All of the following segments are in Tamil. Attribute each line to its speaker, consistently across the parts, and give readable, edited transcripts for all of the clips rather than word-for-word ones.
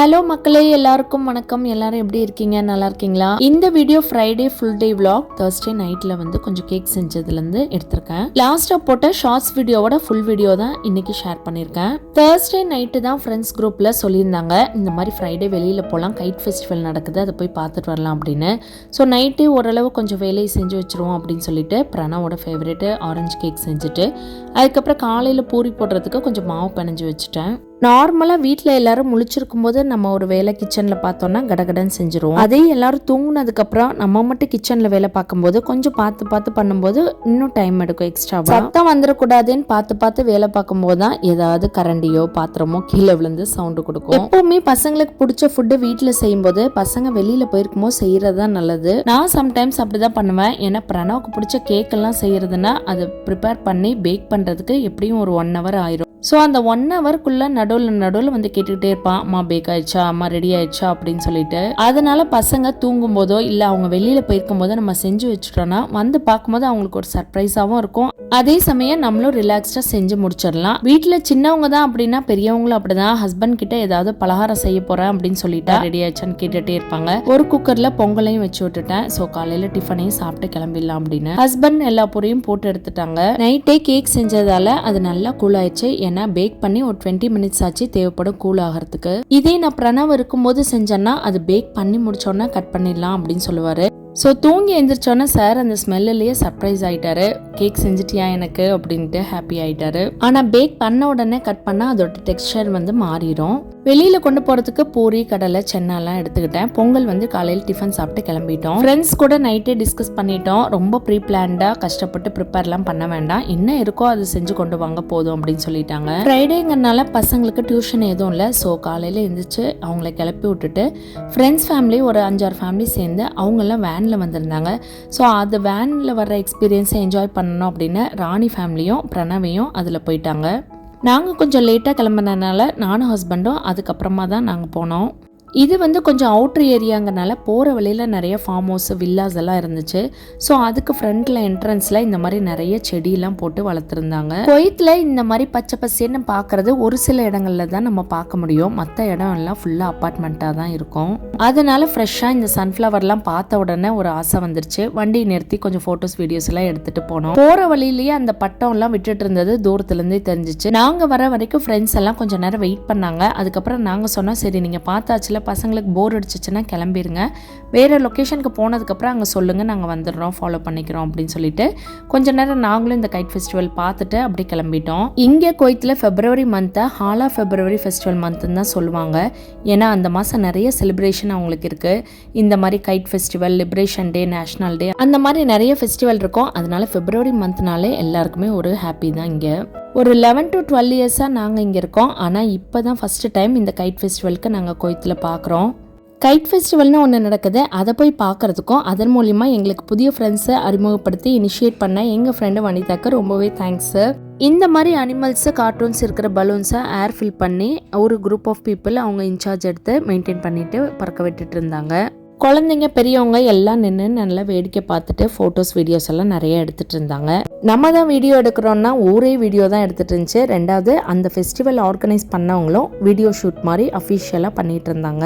Speaker 1: ஹலோ மக்களே, எல்லாருக்கும் வணக்கம். எல்லாரும் எப்படி இருக்கீங்க? நல்லா இருக்கீங்களா? இந்த video Friday full day vlog. Thursday நைட்ல வந்து கொஞ்சம் கேக் செஞ்சதுலேருந்து எடுத்திருக்கேன். லாஸ்ட்டாக போட்ட ஷார்ட்ஸ் வீடியோவோட ஃபுல் வீடியோ தான் இன்னைக்கு ஷேர் பண்ணியிருக்கேன். Thursday நைட்டு தான் ஃப்ரெண்ட்ஸ் குரூப்பில் சொல்லியிருந்தாங்க, இந்த மாதிரி ஃப்ரைடே வெளியில் போகலாம், கைட் ஃபெஸ்டிவல் நடக்குது, அதை போய் பார்த்துட்டு வரலாம் அப்படின்னு. ஸோ நைட்டு ஓரளவு கொஞ்சம் வேலையை செஞ்சு வச்சுருவோம் அப்படின்னு சொல்லிட்டு பிரணவோட ஃபேவரெட்டு ஆரஞ்சு கேக் செஞ்சுட்டு அதுக்கப்புறம் காலையில் பூரி போடுறதுக்கு கொஞ்சம் மாவு பிணைஞ்சு வச்சுட்டேன். நார்மலாக வீட்டில் எல்லாரும் முழிச்சிருக்கும் போது நம்ம ஒரு வேலை கிச்சனில் பார்த்தோன்னா கடகடன்னு செஞ்சுருவோம். அதே எல்லாரும் தூங்குனதுக்கப்புறம் நம்ம மட்டும் கிச்சனில் வேலை பார்க்கும்போது கொஞ்சம் பார்த்து பண்ணும்போது இன்னும் டைம் எடுக்கும் எக்ஸ்ட்ராவாக. சத்தம் வந்துடக்கூடாதுன்னு பார்த்து வேலை பார்க்கும்போது தான் ஏதாவது கரண்டியோ பாத்திரமோ கீழே விழுந்து சவுண்டு கொடுக்கும். எப்பவுமே பசங்களுக்கு பிடிச்ச ஃபுட்டு வீட்டில் செய்யும்போது பசங்க வெளியில் போயிருக்கும் போது செய்கிறது தான் நல்லது. நான் சம்டைம்ஸ் அப்படி தான் பண்ணுவேன். ஏன்னா பிரணவுக்கு பிடிச்ச கேக்கெல்லாம் செய்கிறதுனா அதை ப்ரிப்பேர் பண்ணி பேக் பண்ணுறதுக்கு எப்படியும் ஒரு 1 hour ஆயிரும். ஸோ அந்த 1 hourக்குள்ளே நடுவில் வந்து கேட்டுக்கிட்டே இருப்பான், அம்மா பேக் ஆயிடுச்சா, அம்மா ரெடி ஆயிடுச்சா அப்படின்னு சொல்லிட்டு. அதனால பசங்க தூங்கும் போதோ இல்லை அவங்க வெளியில் போயிருக்கும் போதோ நம்ம செஞ்சு வச்சுட்டோன்னா வந்து பார்க்கும்போது அவங்களுக்கு ஒரு சர்ப்ரைஸாகவும் இருக்கும். அதே சமயம் நம்மளும் ரிலாக்ஸ்டாக செஞ்சு முடிச்சிடலாம். வீட்டில் சின்னவங்க தான் அப்படின்னா பெரியவங்களும் அப்படிதான். ஹஸ்பண்ட் கிட்ட ஏதாவது பலகாரம் செய்ய போகிறேன் அப்படின்னு சொல்லிட்டா ரெடி ஆயிடுச்சான்னு கேட்டுகிட்டே இருப்பாங்க. ஒரு குக்கரில் பொங்கலையும் வச்சு விட்டுட்டேன். ஸோ காலையில் டிஃபனையும் சாப்பிட்டு கிளம்பிடலாம் அப்படின்னு ஹஸ்பண்ட் எல்லா பொரியும் போட்டு எடுத்துட்டாங்க. நைட்டே கேக் செஞ்சதால அது நல்லா கூல் ஆயிடுச்சு. பேக் பண்ணி ஒரு 20 minutes ஆச்சு தேவைப்படும் கூல் ஆகிறதுக்கு. இதே நான் பிரணவ் இருக்கும்போது செஞ்சேன்னா அது பேக் பண்ணி முடிச்சோன்னா கட் பண்ணிடலாம் அப்படின்னு சொல்லுவாரு. ஸோ தூங்கி எழுந்திரிச்சோன்னே சார் அந்த ஸ்மெல்லையே சர்ப்ரைஸ் ஆகிட்டாரு. கேக் செஞ்சுட்டியா எனக்கு அப்படின்ட்டு ஹாப்பி ஆகிட்டாரு. ஆனால் பேக் பண்ண உடனே கட் பண்ணால் அதோட டெக்ஸ்சர் வந்து மாறிடும். வெளியில் கொண்டு போகிறதுக்கு பூரி, கடலை, சென்னாலாம் எடுத்துக்கிட்டேன். பொங்கல் வந்து காலையில் டிஃபன் சாப்பிட்டு கிளம்பிட்டோம். ஃப்ரெண்ட்ஸ் கூட நைட்டே டிஸ்கஸ் பண்ணிட்டோம். ரொம்ப ப்ரீ பிளான்டாக கஷ்டப்பட்டு ப்ரிப்பேர்லாம் பண்ண வேண்டாம், என்ன இருக்கோ அது செஞ்சு கொண்டு வாங்க போதும் அப்படின்னு சொல்லிட்டாங்க. ஃப்ரைடேங்கிறனால பசங்களுக்கு டியூஷன் எதுவும் இல்லை. ஸோ காலையில் எழுந்திரிச்சு அவங்கள கிளப்பி விட்டுட்டு ஃப்ரெண்ட்ஸ் ஃபேமிலி ஒரு 5-6 ஃபேமிலி சேர்ந்து அவங்கெல்லாம் வேனில் வந்திருந்தாங்க. ஸோ அது வேனில் வர்ற எக்ஸ்பீரியன்ஸை என்ஜாய் பண்ணணும் அப்படின்னு ராணி ஃபேமிலியும் பிரணவையும் அதில் போயிட்டாங்க. நாங்கள் கொஞ்சம் லேட்டாக கிளம்புனதுனால நானும் ஹஸ்பண்டும் அதுக்கப்புறமா தான் நாங்கள் போனோம். இது வந்து கொஞ்சம் அவுட்ரு ஏரியாங்கிறனால போகிற வழியில் நிறைய ஃபார்ம் ஹவுஸ், வில்லாஸ் எல்லாம் இருந்துச்சு. ஸோ அதுக்கு ஃப்ரண்ட்டில் என்ட்ரன்ஸில் இந்த மாதிரி நிறைய செடியெல்லாம் போட்டு வளர்த்துருந்தாங்க. குவைத்தில் இந்த மாதிரி பச்சை பசேன்னு பார்க்குறது ஒரு சில இடங்களில் தான் நம்ம பார்க்க முடியும். மற்ற இடம் எல்லாம் ஃபுல்லாக அப்பார்ட்மெண்ட்டாக தான் இருக்கும். அதனால ஃப்ரெஷ்ஷாக இந்த சன்ஃப்ளவர்லாம் பார்த்த உடனே ஒரு ஆசை வந்துருச்சு. வண்டியை நிறுத்தி கொஞ்சம் ஃபோட்டோஸ், வீடியோஸ் எல்லாம் எடுத்துகிட்டு போனோம். போகிற வழியிலேயே அந்த பட்டம்லாம் விட்டுட்டு இருந்தது தூரத்துலேருந்தே தெரிஞ்சிச்சு. நாங்கள் வர வரைக்கும் ஃப்ரெண்ட்ஸ் எல்லாம் கொஞ்சம் நேரம் வெயிட் பண்ணாங்க. அதுக்கப்புறம் நாங்கள் சொன்னோம், சரி நீங்கள் பார்த்தாச்சுல, பசங்களுக்கு போர் அடிச்சிச்சுன்னா கிளம்பிடுங்க, வேறு லொக்கேஷனுக்கு போனதுக்கப்புறம் அங்கே சொல்லுங்கள், நாங்கள் வந்துடுறோம், ஃபாலோ பண்ணிக்கிறோம் அப்படின்னு சொல்லிட்டு கொஞ்ச நேரம் நாங்களும் இந்த கைட் ஃபெஸ்டிவல் பார்த்துட்டு அப்படி கிளம்பிட்டோம். இங்கே குவைத்தில் ஃபெப்ரவரி மந்த்தை ஹாலா ஃபெப்ரவரி ஃபெஸ்டிவல் மந்த்துன்னு தான் சொல்லுவாங்க. ஏன்னா அந்த மாதம் நிறைய செலிப்ரேஷன் அவங்களுக்கு இருக்குது. இந்த மாதிரி கைட் ஃபெஸ்டிவல், லிபரேஷன் டே, நேஷனல் டே, அந்த மாதிரி நிறைய ஃபெஸ்டிவல் இருக்கும். அதனால ஃபெப்ரவரி மந்த்னாலே எல்லாருக்குமே ஒரு ஹாப்பி தான். இங்கே ஒரு 11 to 12 இயர்ஸாக நாங்கள் இங்கே இருக்கோம். ஆனால் இப்போ தான் ஃபஸ்ட்டு டைம் இந்த கைட் ஃபெஸ்டிவலுக்கு நாங்கள் குவைத்தில் பார்க்குறோம். கைட் ஃபெஸ்டிவல்னு ஒன்று நடக்குது, அதை போய் பார்க்குறதுக்கும் அதன் மூலிமா எங்களுக்கு புதிய ஃப்ரெண்ட்ஸை அறிமுகப்படுத்தி இனிஷியேட் பண்ண எங்கள் ஃப்ரெண்டு வனிதாக்கு ரொம்பவே தேங்க்ஸு. இந்த மாதிரி அனிமல்ஸு, கார்ட்டூன்ஸ் இருக்கிற பலூன்ஸை ஏர் ஃபில் பண்ணி ஒரு குரூப் ஆஃப் பீப்புள் அவங்க இன்சார்ஜ் எடுத்து மெயின்டைன் பண்ணிட்டு பறக்க விட்டுட்டு இருந்தாங்க. குழந்தைங்க, பெரியவங்க எல்லாம் நின்று நல்லா வேடிக்கை பார்த்துட்டு ஃபோட்டோஸ், வீடியோஸ் எல்லாம் நிறைய எடுத்துகிட்டு இருந்தாங்க. நம்ம தான் வீடியோ எடுக்கிறோன்னா ஒரே வீடியோ தான் எடுத்துகிட்டு இருந்துச்சு. ரெண்டாவது அந்த ஃபெஸ்டிவல் ஆர்கனைஸ் பண்ணவங்களும் வீடியோ ஷூட் மாதிரி அஃபிஷியலாக பண்ணிகிட்டு இருந்தாங்க.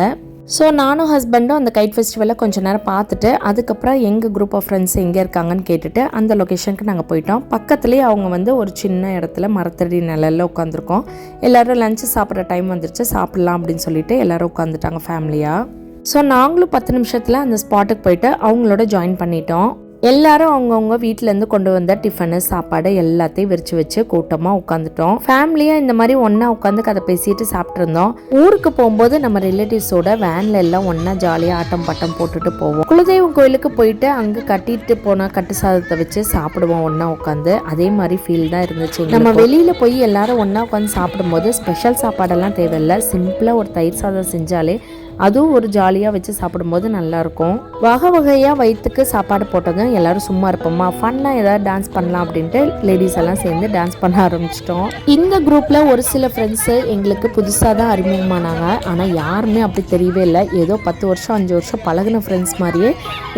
Speaker 1: ஸோ நானும் ஹஸ்பண்டும் அந்த கைட் ஃபெஸ்டிவலை கொஞ்சம் நேரம் பார்த்துட்டு அதுக்கப்புறம் எங்கள் குரூப் ஆஃப் ஃப்ரெண்ட்ஸ் எங்கே இருக்காங்கன்னு கேட்டுட்டு அந்த லொக்கேஷனுக்கு நாங்கள் போயிட்டோம். பக்கத்துலேயே அவங்க வந்து ஒரு சின்ன இடத்துல மரத்தடி நிழல்ல உட்காந்துருக்கோம். எல்லோரும் லஞ்சு சாப்பிட்ற டைம் வந்துருச்சு, சாப்பிட்லாம் அப்படின்னு சொல்லிட்டு எல்லோரும் உட்காந்துட்டாங்க ஃபேமிலியாக. ஸோ நாங்களும் 10 நிமிஷத்தில் அந்த ஸ்பாட்டுக்கு போயிட்டு அவங்களோட ஜாயின் பண்ணிட்டோம். எல்லாரும் அவங்கவுங்க வீட்டிலேருந்து கொண்டு வந்த டிஃபனு, சாப்பாடு எல்லாத்தையும் விரிச்சு வச்சு கூட்டமாக உட்காந்துட்டோம். ஃபேமிலியாக இந்த மாதிரி ஒன்றா உட்காந்து கதை பேசிட்டு சாப்பிட்டு இருந்தோம். ஊருக்கு போகும்போது நம்ம ரிலேட்டிவ்ஸோட வேனில் எல்லாம் ஒன்றா ஜாலியாக ஆட்டம் பட்டம் போட்டுட்டு போவோம். குலதெய்வம் கோயிலுக்கு போயிட்டு அங்கே கட்டிட்டு போனால் கட்டு சாதத்தை வச்சு சாப்பிடுவோம் ஒன்றா உட்காந்து. அதே மாதிரி ஃபீல் தான் இருந்துச்சு. நம்ம வெளியில் போய் எல்லாரும் ஒன்றா உட்காந்து சாப்பிடும்போது ஸ்பெஷல் சாப்பாடெல்லாம் தேவையில்லை. சிம்பிளாக ஒரு தயிர் சாதம் செஞ்சாலே அதுவும் ஒரு ஜாலியாக வச்சு சாப்பிடும்போது நல்லாயிருக்கும். வகை வகையாக வயிற்றுக்கு சாப்பாடு போட்டதும் எல்லோரும் சும்மா இருப்போமா, ஃபன்னாக ஏதாவது டான்ஸ் பண்ணலாம் அப்படின்ட்டு லேடிஸ் எல்லாம் சேர்ந்து டான்ஸ் பண்ண ஆரம்பிச்சிட்டோம். இந்த குரூப்பில் ஒரு சில ஃப்ரெண்ட்ஸு எங்களுக்கு புதுசாக தான் அறிமுகமானாங்க. ஆனால் யாருமே அப்படி தெரியவே இல்லை. ஏதோ 10 வருஷம் 5 வருஷம் பழகின ஃப்ரெண்ட்ஸ் மாதிரியே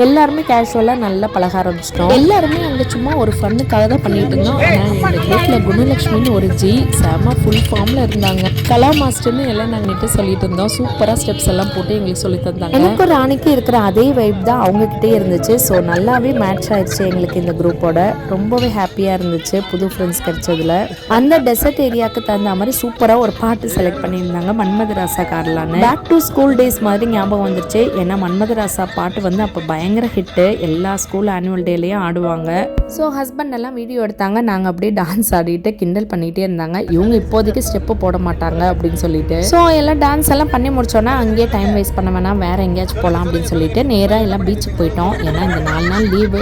Speaker 1: எல்லாருமே கேஷுவலாக நல்லா பழக ஆரம்பிச்சிட்டோம். எல்லாருமே அங்கே சும்மா ஒரு ஃபன்னுக்காக தான் பண்ணிட்டு இருந்தோம். ஆனால் இந்த குரூப்பில் குணலட்சுமின்னு ஒரு ஜி செம ஃபுல் ஃபார்ம் ஃபார்மில் இருந்தாங்க. கலா மாஸ்டர்னு எல்லாம் நாங்கள் சொல்லிட்டு இருந்தோம். சூப்பராக ஸ்டெப்ஸ் எல்லாம் போட்டு எங்களுக்கு சொல்லி தந்தாங்க. எனக்கு ராணிக்கு இருக்கிற அதே வைப் தான் அவங்கக்கிட்டே இருந்துச்சு. ஸோ நல்லாவே மேட்ச் ஆயிடுச்சு எங்களுக்கு இந்த குரூப்போட. ரொம்பவே ஹாப்பியாக இருந்துச்சு புது ஃப்ரெண்ட்ஸ் கிடைச்சதுல. அந்த டெசர்ட் ஏரியாவுக்கு தகுந்த மாதிரி சூப்பராக ஒரு பாட்டு செலக்ட் பண்ணியிருந்தாங்க, மன்மதராசா கார்லான்னு. பேக் டு ஸ்கூல் டேஸ் மாதிரி ஞாபகம் வந்துருச்சு. ஏன்னா மன்மதராசா பாட்டு வந்து அப்போ பயங்கர ஹிட்டு. எல்லா ஸ்கூல் ஆனுவல் டேலையும் ஆடுவாங்க. ஸோ ஹஸ்பண்ட் எல்லாம் வீடியோ எடுத்தாங்க. நாங்கள் அப்படியே டான்ஸ் ஆடிட்டு கிண்டல் பண்ணிகிட்டே இருந்தாங்க. இவங்க இப்போதைக்கு ஸ்டெப்பு போட மாட்டாங்க அப்படின்னு சொல்லிட்டு. ஸோ எல்லாம் டான்ஸ் எல்லாம் பண்ணி முடிச்சோன்னா அங்கேயே டைம் வேஸ்ட் பண்ண வேணாம், வேறு எங்கேயாச்சும் போகலாம் அப்படின்னு சொல்லிட்டு நேராக எல்லாம் பீச்சுக்கு போயிட்டோம். ஏன்னா இந்த 4 நாள் லீவு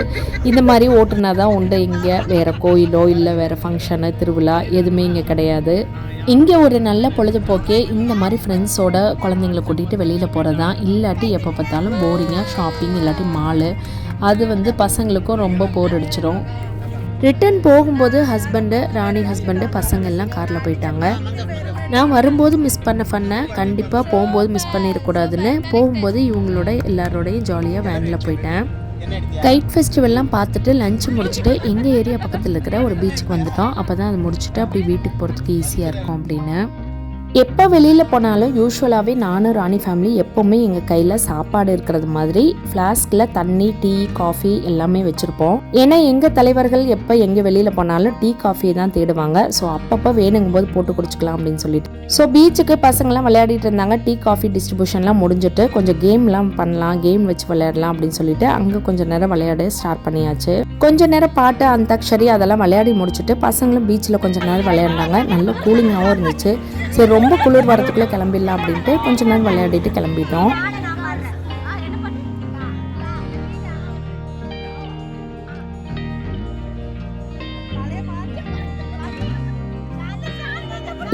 Speaker 1: இந்த மாதிரி ஓட்டுனா தான் உண்டு. இங்கே வேறு கோயிலோ இல்லை வேறு ஃபங்க்ஷனு திருவிழா எதுவுமே இங்கே கிடையாது. இங்கே ஒரு நல்ல பொழுதுபோக்கே இந்த மாதிரி ஃப்ரெண்ட்ஸோட குழந்தைங்களை கூட்டிகிட்டு வெளியில் போகிறது தான். இல்லாட்டி எப்போ பார்த்தாலும் போரிங்காக ஷாப்பிங் இல்லாட்டி மாலு, அது வந்து பசங்களுக்கும் ரொம்ப போர் அடிச்சிடும். ரிட்டர்ன் போகும்போது ராணி ஹஸ்பண்டு பசங்க எல்லாம் காரில் போயிட்டாங்க. நான் வரும்போது மிஸ் பண்ண கண்டிப்பாக போகும்போது மிஸ் பண்ணிடக்கூடாதுன்னு போகும்போது இவங்களோட எல்லாரோடையும் ஜாலியாக வேனில் போயிட்டேன். கைட் ஃபெஸ்டிவல்லாம் பார்த்துட்டு லஞ்ச் முடிச்சுட்டு எங்கள் ஏரியா பக்கத்தில் இருக்கிற ஒரு பீச்சுக்கு வந்துட்டோம். அப்போ தான் அதை முடிச்சுட்டு அப்படி வீட்டுக்கு போகிறதுக்கு ஈஸியாக இருக்கும் அப்படின்னு. எப்போ வெளியில் போனாலும் யூஸ்வலாகவே நானும் ராணி ஃபேமிலி எப்போவுமே எங்கள் கையில் சாப்பாடு இருக்கிறது மாதிரி ஃப்ளாஸ்கில் தண்ணி, டீ, காஃபி எல்லாமே வச்சுருப்போம். ஏன்னா எங்கள் தலைவர்கள் எப்போ எங்கே வெளியில் போனாலும் டீ, காஃபி தான் தேடுவாங்க. ஸோ அப்பப்போ வேணுங்கும் போது போட்டு குடிச்சிக்கலாம் அப்படின்னு சொல்லிட்டு. ஸோ பீச்சுக்கு பசங்களாம் விளையாடிட்டு இருந்தாங்க. டீ, காஃபி டிஸ்ட்ரிபியூஷன்லாம் முடிஞ்சிட்டு கொஞ்சம் கேம்லாம் பண்ணலாம், கேம் வச்சு விளையாடலாம் அப்படின்னு சொல்லிட்டு அங்கே கொஞ்சம் நேரம் விளையாட ஸ்டார்ட் பண்ணியாச்சு. கொஞ்சம் நேரம் பாட்டு, அந்தாக்ஷரி அதெல்லாம் விளையாடி முடிச்சுட்டு பசங்களும் பீச்சில் கொஞ்சம் நேரம் விளையாடினாங்க. நல்ல கூலிங்காகவும் இருந்துச்சு. சரி ரொம்ப குளிர் வரத்துக்குள்ளே கிளம்பிடலாம் அப்படின்ட்டு கொஞ்ச நேரம் விளையாடிட்டு கிளம்பிட்டோம்.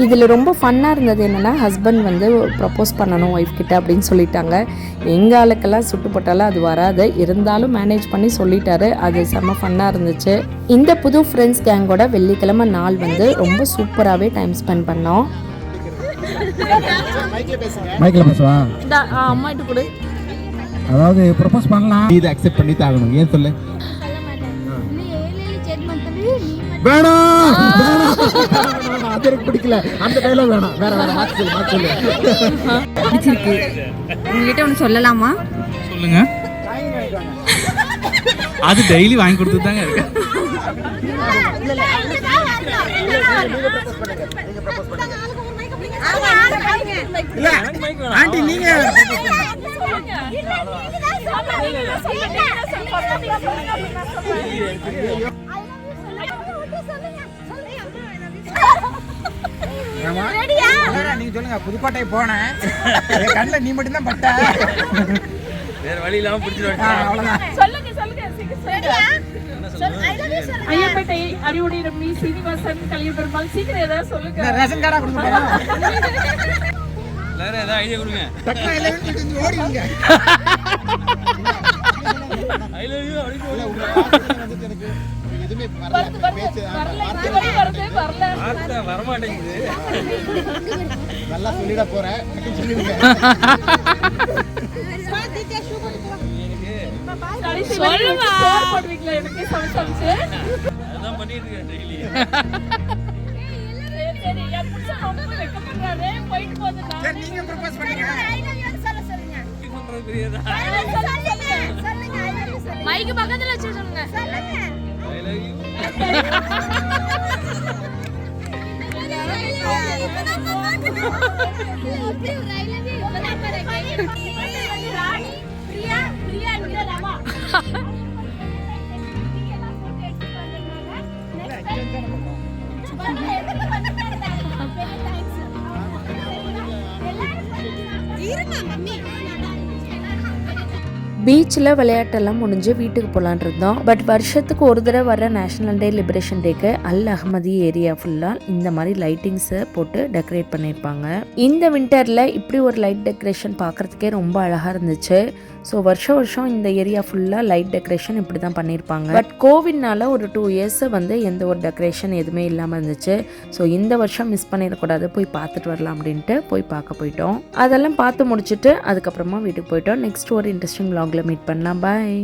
Speaker 1: இதில் ரொம்ப ஃபன்னாக இருந்தது என்னென்னா, ஹஸ்பண்ட் வந்து ப்ரப்போஸ் பண்ணணும் ஒய்ஃப் கிட்ட அப்படின்னு சொல்லிட்டாங்க. எங்கள் ஆளுக்கெல்லாம் சுட்டு போட்டாலும் அது வராது, இருந்தாலும் மேனேஜ் பண்ணி சொல்லிட்டாரு. அது செம்ம ஃபன்னாக இருந்துச்சு. இந்த புது ஃப்ரெண்ட்ஸ் கேங்கோட வெள்ளிக்கிழமை நாள் வந்து ரொம்ப சூப்பராகவே டைம் ஸ்பெண்ட் பண்ணோம். அம்மாட்டு கூட
Speaker 2: அதாவது ப்ரப்போஸ் பண்ணலாம், இதை அக்செப்ட் பண்ணி தாகணும். ஏன் சொல்லு? வேணாம் அது எனக்கு பிடிக்கல, அந்த டைலாக் வேணாம், வேற வேற மாத்தி சொல்லு.
Speaker 3: பிடிச்சிருக்கு. உங்ககிட்ட ஒன்று சொல்லலாமா?
Speaker 4: சொல்லுங்க. அது டெய்லி வாங்கி கொடுத்து தாங்க இருக்கு.
Speaker 2: ஆண்டி நீங்க நீங்க சொல்லுங்க. புதுக்கோட்டை போனேன், கண்ணில் நீ மட்டும் தான் பட்ட,
Speaker 4: வேற வழி இல்லாம பிடிச்சிருவாங்க.
Speaker 2: அவ்வளவுதான்.
Speaker 5: ஐயப்பேட்டை அடிவுடி ரம்மி சீனிவாசன் கலியபெருமாள் சீக்கிரம் ஏதாவது சொல்லுங்க.
Speaker 2: ரேஷன் கார்டா கொடுங்க,
Speaker 4: வேற ஏதாவது ஐடியா கொடுங்க.
Speaker 2: டக்குனு எல்லாரும் ஓடிங்க.
Speaker 4: ஐ லவ் யூ அப்படி
Speaker 2: எனக்கு எதுவுமே வரல, பேச்சு
Speaker 4: வர மாட்டேங்குது.
Speaker 2: நல்லா சொல்லிட போறேன், சொல்லிடுங்க.
Speaker 4: அதான் பண்ணிட்டு இருக்கேன் டெய்லி.
Speaker 2: நீங்க ப்ரப்போஸ் பண்ணுங்க.
Speaker 5: மைக்கு பக்கத்துல வச்சு சொல்லுங்க.
Speaker 4: I love you.
Speaker 1: பீச்சில் விளையாட்டெல்லாம் முடிஞ்சு வீட்டுக்கு போகலான் இருந்தோம். பட் வருஷத்துக்கு ஒரு தடவை வர நேஷனல் டே லிபரேஷன் டேக்கு அல் அஹமதி ஏரியா ஃபுல்லாக இந்த மாதிரி லைட்டிங்ஸை போட்டு டெக்கரேட் பண்ணியிருப்பாங்க. இந்த வின்டரில் இப்படி ஒரு லைட் டெக்கரேஷன் பார்க்குறதுக்கே ரொம்ப அழகாக இருந்துச்சு. ஸோ வருஷம் இந்த ஏரியா ஃபுல்லாக லைட் டெக்கரேஷன் இப்படி தான் பண்ணியிருப்பாங்க. பட் கோவிட்னால ஒரு 2 இயர்ஸ் வந்து எந்த ஒரு டெக்கரேஷன் எதுவுமே இல்லாமல் இருந்துச்சு. ஸோ இந்த வருஷம் மிஸ் பண்ணிடக்கூடாது, போய் பார்த்துட்டு வரலாம் அப்படின்ட்டு போய் பார்க்க போயிட்டோம். அதெல்லாம் பார்த்து முடிச்சுட்டு அதுக்கப்புறமா வீட்டுக்கு போயிட்டோம். நெக்ஸ்ட் ஒரு இன்ட்ரெஸ்டிங் vlogல மீட் பண்ணலாம். பாய்.